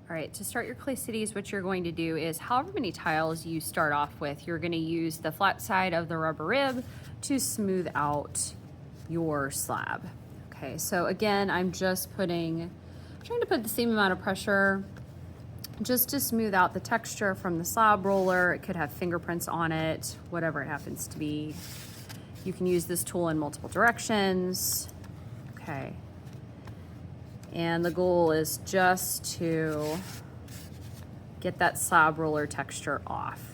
All right, to start your clay cities, what you're going to do is however many tiles you start off with, you're going to use the flat side of the rubber rib to smooth out your slab. Okay, so again, I'm trying to put the same amount of pressure just to smooth out the texture from the slab roller. It could have fingerprints on it, whatever it happens to be. You can use this tool in multiple directions. Okay. And the goal is just to get that slab roller texture off.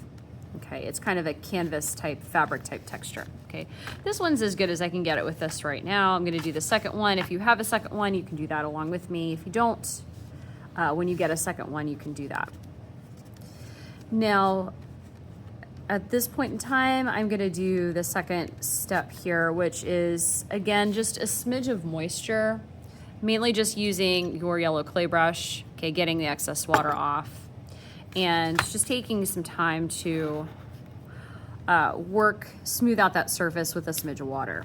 Okay, it's kind of a canvas type, fabric type texture. Okay, this one's as good as I can get it with this right now. I'm gonna do the second one. If you have a second one, you can do that along with me. If you don't, when you get a second one, you can do that. Now, at this point in time, I'm gonna do the second step here, which is, again, just a smidge of moisture. Mainly just using your yellow clay brush, okay, getting the excess water off, and just taking some time to smooth out that surface with a smidge of water.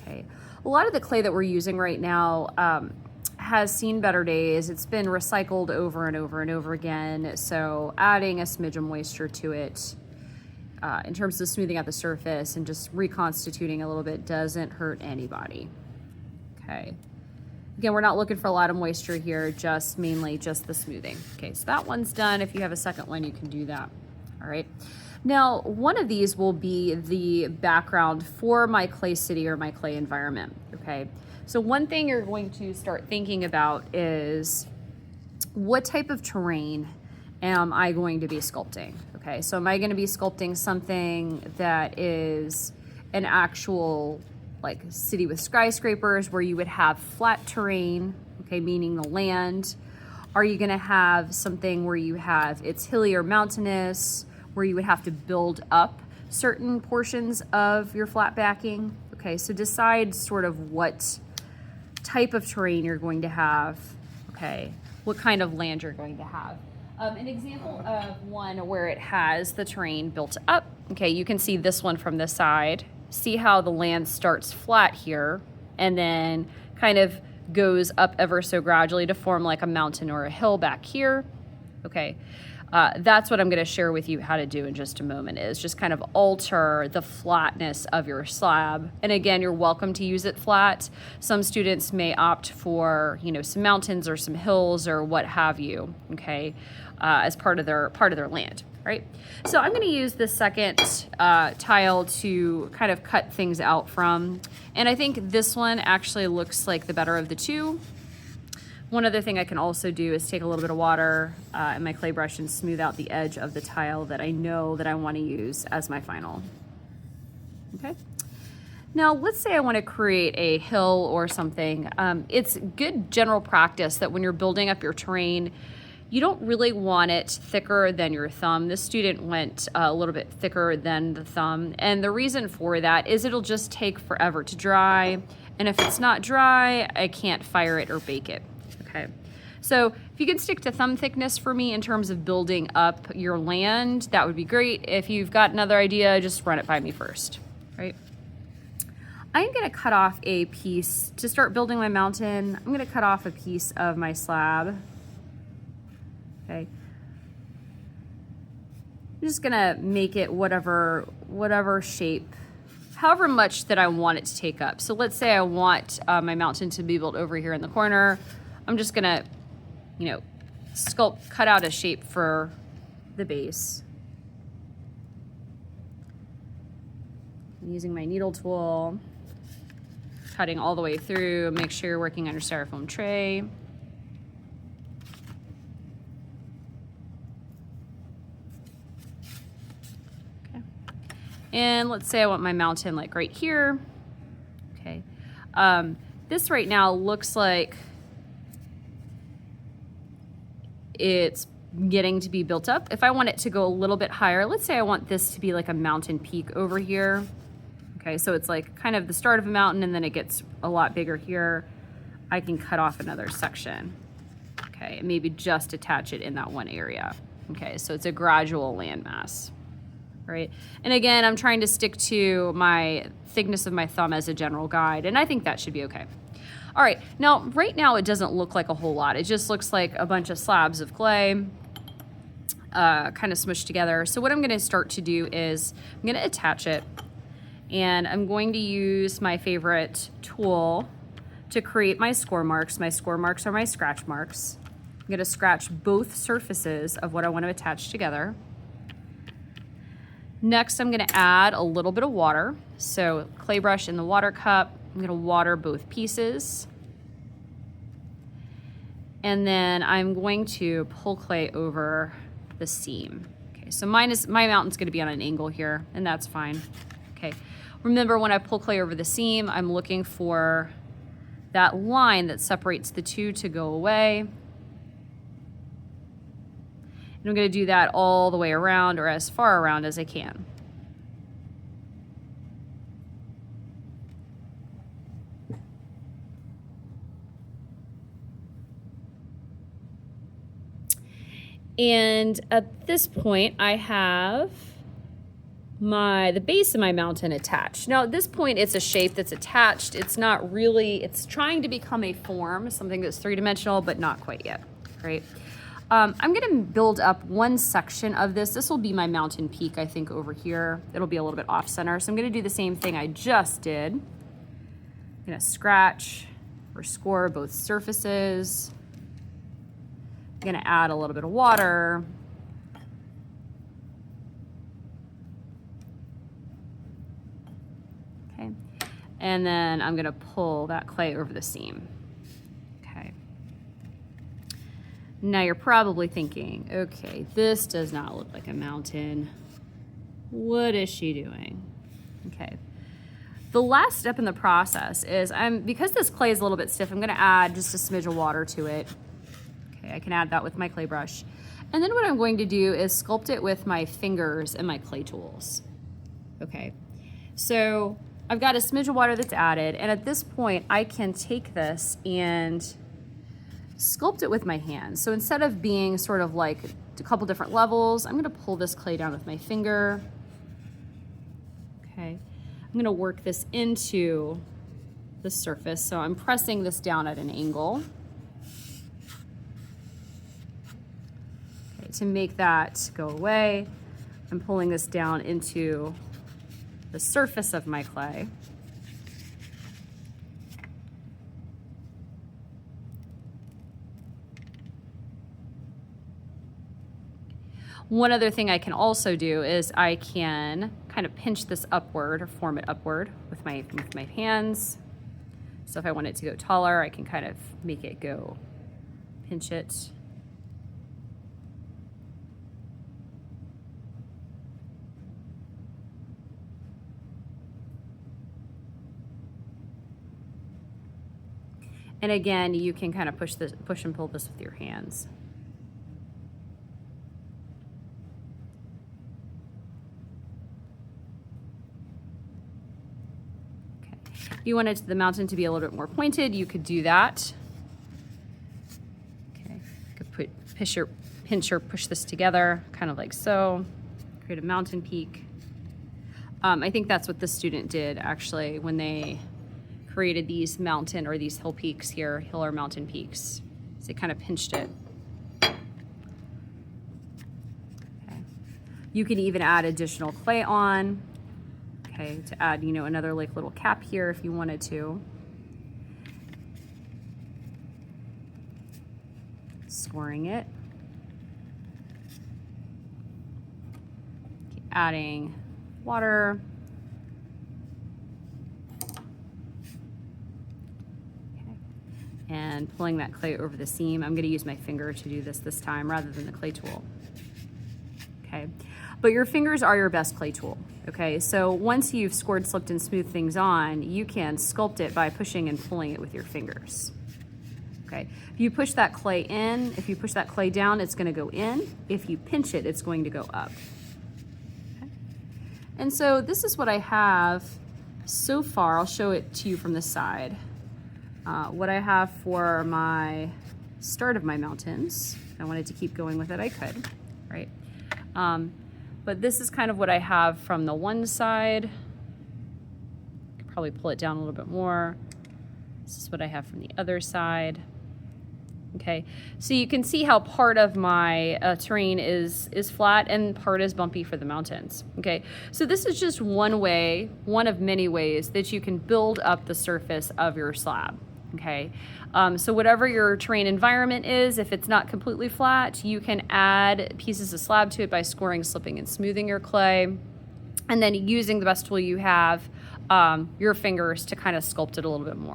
Okay, a lot of the clay that we're using right now has seen better days. It's been recycled over and over and over again, so adding a smidge of moisture to it in terms of smoothing out the surface and just reconstituting a little bit doesn't hurt anybody. Okay. Again, we're not looking for a lot of moisture here, mainly just the smoothing. Okay, so that one's done. If you have a second one, you can do that. All right. Now, one of these will be the background for my clay city or my clay environment. Okay, so one thing you're going to start thinking about is what type of terrain am I going to be sculpting? Okay, so am I going to be sculpting something that is an actual like city with skyscrapers where you would have flat terrain, okay, meaning the land? Are you gonna have something where it's hilly or mountainous, where you would have to build up certain portions of your flat backing? Okay, so decide sort of what type of terrain you're going to have, okay, what kind of land you're going to have. An example of one where it has the terrain built up, okay, you can see this one from the side. See how the land starts flat here and then kind of goes up ever so gradually to form like a mountain or a hill back here. Okay, that's what I'm going to share with you how to do in just a moment, is just kind of alter the flatness of your slab. And again, you're welcome to use it flat. Some students may opt for, some mountains or some hills or what have you, okay, as part of their land. Right? So I'm going to use the second tile to kind of cut things out from, and I think this one actually looks like the better of the two. One other thing I can also do is take a little bit of water in my clay brush and smooth out the edge of the tile that I know that I want to use as my final. Okay. Now, let's say I want to create a hill or something. It's good general practice that when you're building up your terrain, you don't really want it thicker than your thumb. This student went a little bit thicker than the thumb. And the reason for that is it'll just take forever to dry. And if it's not dry, I can't fire it or bake it. Okay. So if you can stick to thumb thickness for me in terms of building up your land, that would be great. If you've got another idea, just run it by me first, right? I'm gonna cut off a piece to start building my mountain. I'm gonna cut off a piece of my slab. Okay. I'm just gonna make it whatever shape, however much that I want it to take up. So let's say I want my mountain to be built over here in the corner. I'm just gonna, cut out a shape for the base. I'm using my needle tool, cutting all the way through. Make sure you're working on your styrofoam tray. And let's say I want my mountain like right here. Okay. This right now looks like it's getting to be built up. If I want it to go a little bit higher, let's say I want this to be like a mountain peak over here. Okay, so it's like kind of the start of a mountain and then it gets a lot bigger here. I can cut off another section. Okay, and maybe just attach it in that one area. Okay, so it's a gradual landmass. Right? And again, I'm trying to stick to my thickness of my thumb as a general guide, and I think that should be okay. All right, now, right now it doesn't look like a whole lot. It just looks like a bunch of slabs of clay kind of smushed together. So what I'm gonna start to do is I'm gonna attach it, and I'm going to use my favorite tool to create my score marks. My score marks are my scratch marks. I'm gonna scratch both surfaces of what I want to attach together. Next, I'm gonna add a little bit of water. So clay brush in the water cup. I'm gonna water both pieces. And then I'm going to pull clay over the seam. Okay, so my mountain's gonna be on an angle here, and that's fine. Okay, remember when I pull clay over the seam, I'm looking for that line that separates the two to go away. And I'm gonna do that all the way around, or as far around as I can. And at this point, I have the base of my mountain attached. Now at this point, it's a shape that's attached. It's not really, it's trying to become a form, something that's three-dimensional, but not quite yet, right? I'm gonna build up one section of this. This will be my mountain peak, I think, over here. It'll be a little bit off center. So I'm gonna do the same thing I just did. I'm gonna scratch or score both surfaces. I'm gonna add a little bit of water. Okay, and then I'm gonna pull that clay over the seam. Okay. Now you're probably thinking, okay, this does not look like a mountain. What is she doing? Okay. The last step in the process is because this clay is a little bit stiff, I'm gonna add just a smidge of water to it. Okay, I can add that with my clay brush. And then what I'm going to do is sculpt it with my fingers and my clay tools. Okay, so I've got a smidge of water that's added, and at this point I can take this and sculpt it with my hands. So instead of being sort of like a couple different levels, I'm gonna pull this clay down with my finger. Okay, I'm gonna work this into the surface. So I'm pressing this down at an angle. Okay, to make that go away, I'm pulling this down into the surface of my clay. One other thing I can also do is I can kind of pinch this upward or form it upward with my hands. So if I want it to go taller, I can kind of make it go, pinch it. And again, you can kind of push and pull this with your hands. If you wanted the mountain to be a little bit more pointed, you could do that. Okay, you could pinch or push this together, kind of like so. Create a mountain peak. I think that's what the student did actually when they created these mountain or these hill peaks here, hill or mountain peaks. So they kind of pinched it. Okay. You can even add additional clay on. Okay, to add, you know, another like little cap here if you wanted to. Scoring it. Keep adding water. Okay. And pulling that clay over the seam. I'm gonna use my finger to do this time rather than the clay tool. Okay, but your fingers are your best clay tool. Okay, so once you've scored, slipped, and smoothed things on, you can sculpt it by pushing and pulling it with your fingers. Okay, if you push that clay in, if you push that clay down, it's gonna go in. If you pinch it, it's going to go up. Okay. And so this is what I have so far. I'll show it to you from the side. What I have for my start of my mountains. If I wanted to keep going with it, I could, right? But this is kind of what I have from the one side. Could probably pull it down a little bit more. This is what I have from the other side. Okay, so you can see how part of my terrain is flat and part is bumpy for the mountains. Okay, so this is just one way, one of many ways that you can build up the surface of your slab. Okay, so whatever your terrain environment is, if it's not completely flat, you can add pieces of slab to it by scoring, slipping, and smoothing your clay, and then using the best tool you have, your fingers, to kind of sculpt it a little bit more.